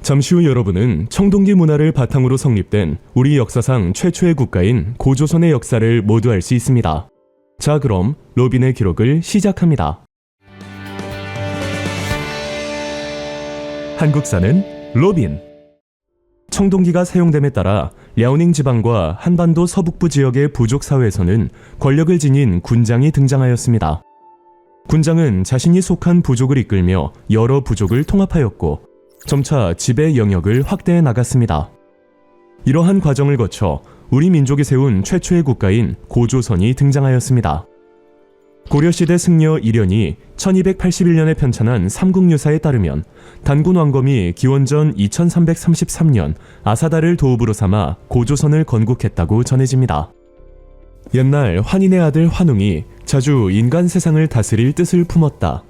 잠시 후 여러분은 청동기 문화를 바탕으로 성립된 우리 역사상 최초의 국가인 고조선의 역사를 모두 알 수 있습니다. 자, 그럼 로빈의 기록을 시작합니다. 한국사는 로빈. 청동기가 사용됨에 따라 랴오닝 지방과 한반도 서북부 지역의 부족 사회에서는 권력을 지닌 군장이 등장하였습니다. 군장은 자신이 속한 부족을 이끌며 여러 부족을 통합하였고 점차 지배 영역을 확대해 나갔습니다. 이러한 과정을 거쳐 우리 민족이 세운 최초의 국가인 고조선이 등장하였습니다. 고려시대 승려 이련이 1281년에 편찬한 삼국유사에 따르면 단군 왕검이 기원전 2333년 아사다를 도읍으로 삼아 고조선을 건국했다고 전해집니다. 옛날 환인의 아들 환웅이 자주 인간 세상을 다스릴 뜻을 품었다.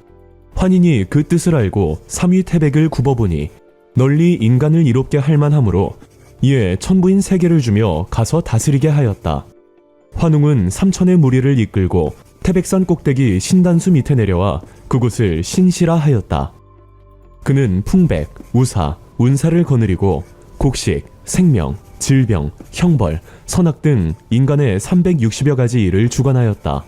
환인이 그 뜻을 알고 삼위태백을 굽어보니 널리 인간을 이롭게 할 만하므로 이에 천부인 세계를 주며 가서 다스리게 하였다. 환웅은 삼천의 무리를 이끌고 태백산 꼭대기 신단수 밑에 내려와 그곳을 신시라 하였다. 그는 풍백, 우사, 운사를 거느리고 곡식, 생명, 질병, 형벌, 선악 등 인간의 360여 가지 일을 주관하였다.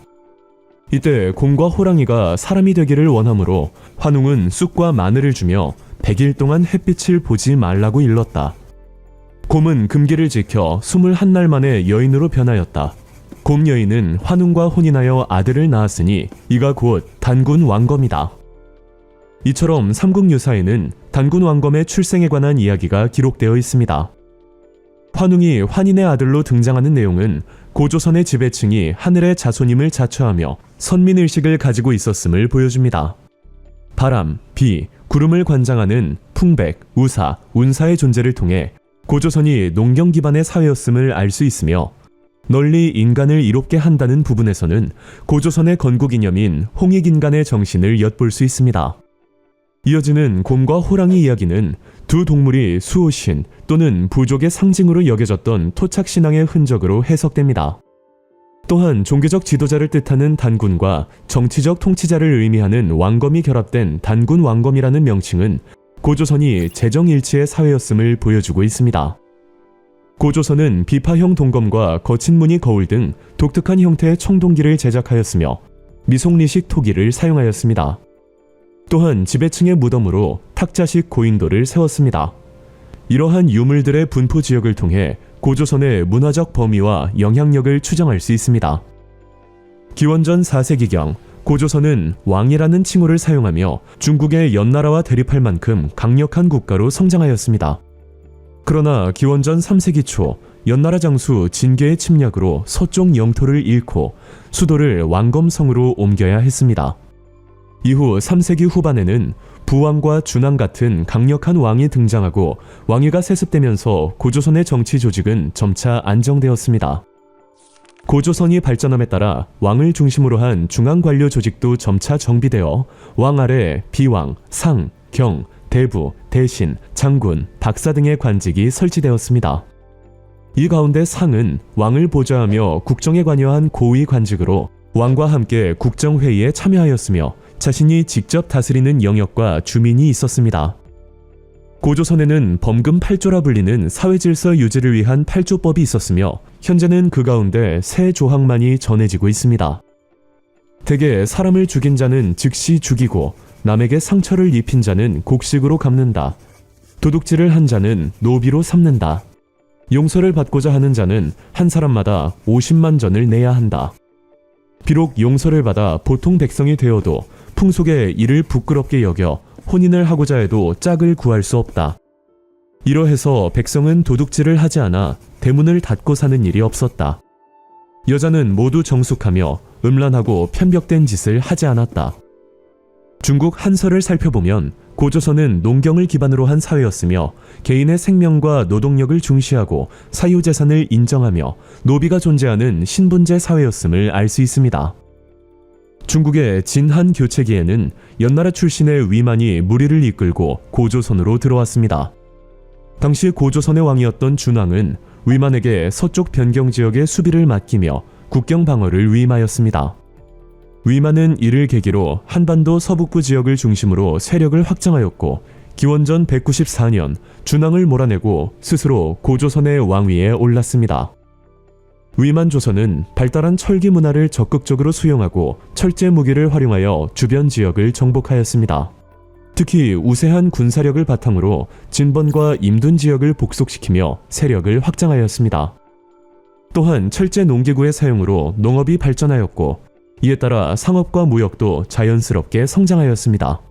이때 곰과 호랑이가 사람이 되기를 원하므로 환웅은 쑥과 마늘을 주며 100일 동안 햇빛을 보지 말라고 일렀다. 곰은 금기를 지켜 21날 만에 여인으로 변하였다. 곰 여인은 환웅과 혼인하여 아들을 낳았으니 이가 곧 단군 왕검이다. 이처럼 삼국유사에는 단군 왕검의 출생에 관한 이야기가 기록되어 있습니다. 환웅이 환인의 아들로 등장하는 내용은 고조선의 지배층이 하늘의 자손임을 자처하며 선민의식을 가지고 있었음을 보여줍니다. 바람, 비, 구름을 관장하는 풍백, 우사, 운사의 존재를 통해 고조선이 농경 기반의 사회였음을 알 수 있으며 널리 인간을 이롭게 한다는 부분에서는 고조선의 건국 이념인 홍익인간의 정신을 엿볼 수 있습니다. 이어지는 곰과 호랑이 이야기는 두 동물이 수호신 또는 부족의 상징으로 여겨졌던 토착신앙의 흔적으로 해석됩니다. 또한 종교적 지도자를 뜻하는 단군과 정치적 통치자를 의미하는 왕검이 결합된 단군 왕검이라는 명칭은 고조선이 재정일치의 사회였음을 보여주고 있습니다. 고조선은 비파형 동검과 거친 무늬 거울 등 독특한 형태의 청동기를 제작하였으며 미송리식 토기를 사용하였습니다. 또한 지배층의 무덤으로 탁자식 고인돌을 세웠습니다. 이러한 유물들의 분포 지역을 통해 고조선의 문화적 범위와 영향력을 추정할 수 있습니다. 기원전 4세기경 고조선은 왕이라는 칭호를 사용하며 중국의 연나라와 대립할 만큼 강력한 국가로 성장하였습니다. 그러나 기원전 3세기 초 연나라 장수 진계의 침략으로 서쪽 영토를 잃고 수도를 왕검성으로 옮겨야 했습니다. 이후 3세기 후반에는 부왕과 준왕 같은 강력한 왕이 등장하고 왕위가 세습되면서 고조선의 정치 조직은 점차 안정되었습니다. 고조선이 발전함에 따라 왕을 중심으로 한 중앙관료 조직도 점차 정비되어 왕 아래 비왕, 상, 경, 대부, 대신, 장군, 박사 등의 관직이 설치되었습니다. 이 가운데 상은 왕을 보좌하며 국정에 관여한 고위 관직으로 왕과 함께 국정회의에 참여하였으며 자신이 직접 다스리는 영역과 주민이 있었습니다. 고조선에는 범금 8조라 불리는 사회질서 유지를 위한 8조법이 있었으며 현재는 그 가운데 세 조항만이 전해지고 있습니다. 대개 사람을 죽인 자는 즉시 죽이고 남에게 상처를 입힌 자는 곡식으로 갚는다. 도둑질을 한 자는 노비로 삼는다. 용서를 받고자 하는 자는 한 사람마다 50만 전을 내야 한다. 비록 용서를 받아 보통 백성이 되어도 풍속에 이를 부끄럽게 여겨 혼인을 하고자 해도 짝을 구할 수 없다. 이러해서 백성은 도둑질을 하지 않아 대문을 닫고 사는 일이 없었다. 여자는 모두 정숙하며 음란하고 편벽된 짓을 하지 않았다. 중국 한서를 살펴보면 고조선은 농경을 기반으로 한 사회였으며 개인의 생명과 노동력을 중시하고 사유재산을 인정하며 노비가 존재하는 신분제 사회였음을 알 수 있습니다. 중국의 진한 교체기에는 연나라 출신의 위만이 무리를 이끌고 고조선으로 들어왔습니다. 당시 고조선의 왕이었던 준왕은 위만에게 서쪽 변경 지역의 수비를 맡기며 국경 방어를 위임하였습니다. 위만은 이를 계기로 한반도 서북부 지역을 중심으로 세력을 확장하였고 기원전 194년 준왕을 몰아내고 스스로 고조선의 왕위에 올랐습니다. 위만조선은 발달한 철기 문화를 적극적으로 수용하고 철제 무기를 활용하여 주변 지역을 정복하였습니다. 특히 우세한 군사력을 바탕으로 진번과 임둔 지역을 복속시키며 세력을 확장하였습니다. 또한 철제 농기구의 사용으로 농업이 발전하였고 이에 따라 상업과 무역도 자연스럽게 성장하였습니다.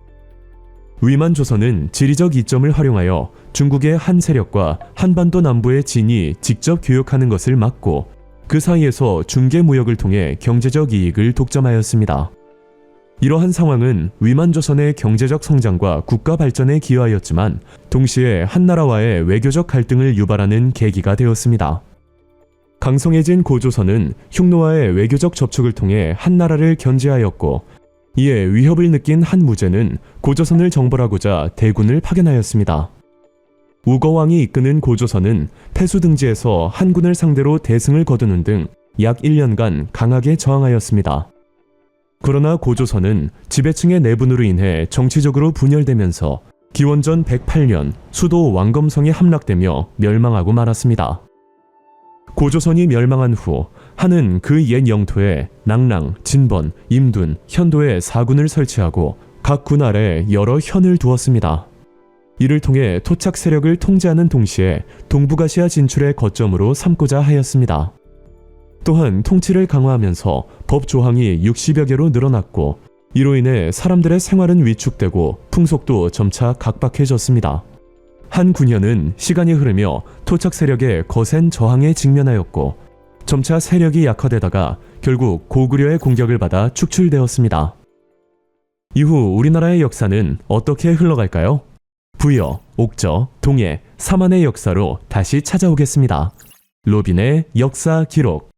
위만조선은 지리적 이점을 활용하여 중국의 한 세력과 한반도 남부의 진이 직접 교역하는 것을 막고 그 사이에서 중개무역을 통해 경제적 이익을 독점하였습니다. 이러한 상황은 위만조선의 경제적 성장과 국가 발전에 기여하였지만 동시에 한나라와의 외교적 갈등을 유발하는 계기가 되었습니다. 강성해진 고조선은 흉노와의 외교적 접촉을 통해 한나라를 견제하였고 이에 위협을 느낀 한무제는 고조선을 정벌하고자 대군을 파견하였습니다. 우거왕이 이끄는 고조선은 패수등지에서 한군을 상대로 대승을 거두는 등 약 1년간 강하게 저항하였습니다. 그러나 고조선은 지배층의 내분으로 인해 정치적으로 분열되면서 기원전 108년 수도 왕검성이 함락되며 멸망하고 말았습니다. 고조선이 멸망한 후 한은 그 옛 영토에 낭랑, 진번, 임둔, 현도에 4군을 설치하고 각 군 아래 여러 현을 두었습니다. 이를 통해 토착 세력을 통제하는 동시에 동북아시아 진출의 거점으로 삼고자 하였습니다. 또한 통치를 강화하면서 법 조항이 60여 개로 늘어났고 이로 인해 사람들의 생활은 위축되고 풍속도 점차 각박해졌습니다. 한 군현은 시간이 흐르며 토착 세력의 거센 저항에 직면하였고 점차 세력이 약화되다가 결국 고구려의 공격을 받아 축출되었습니다. 이후 우리나라의 역사는 어떻게 흘러갈까요? 부여, 옥저, 동해, 삼한의 역사로 다시 찾아오겠습니다. 로빈의 역사 기록.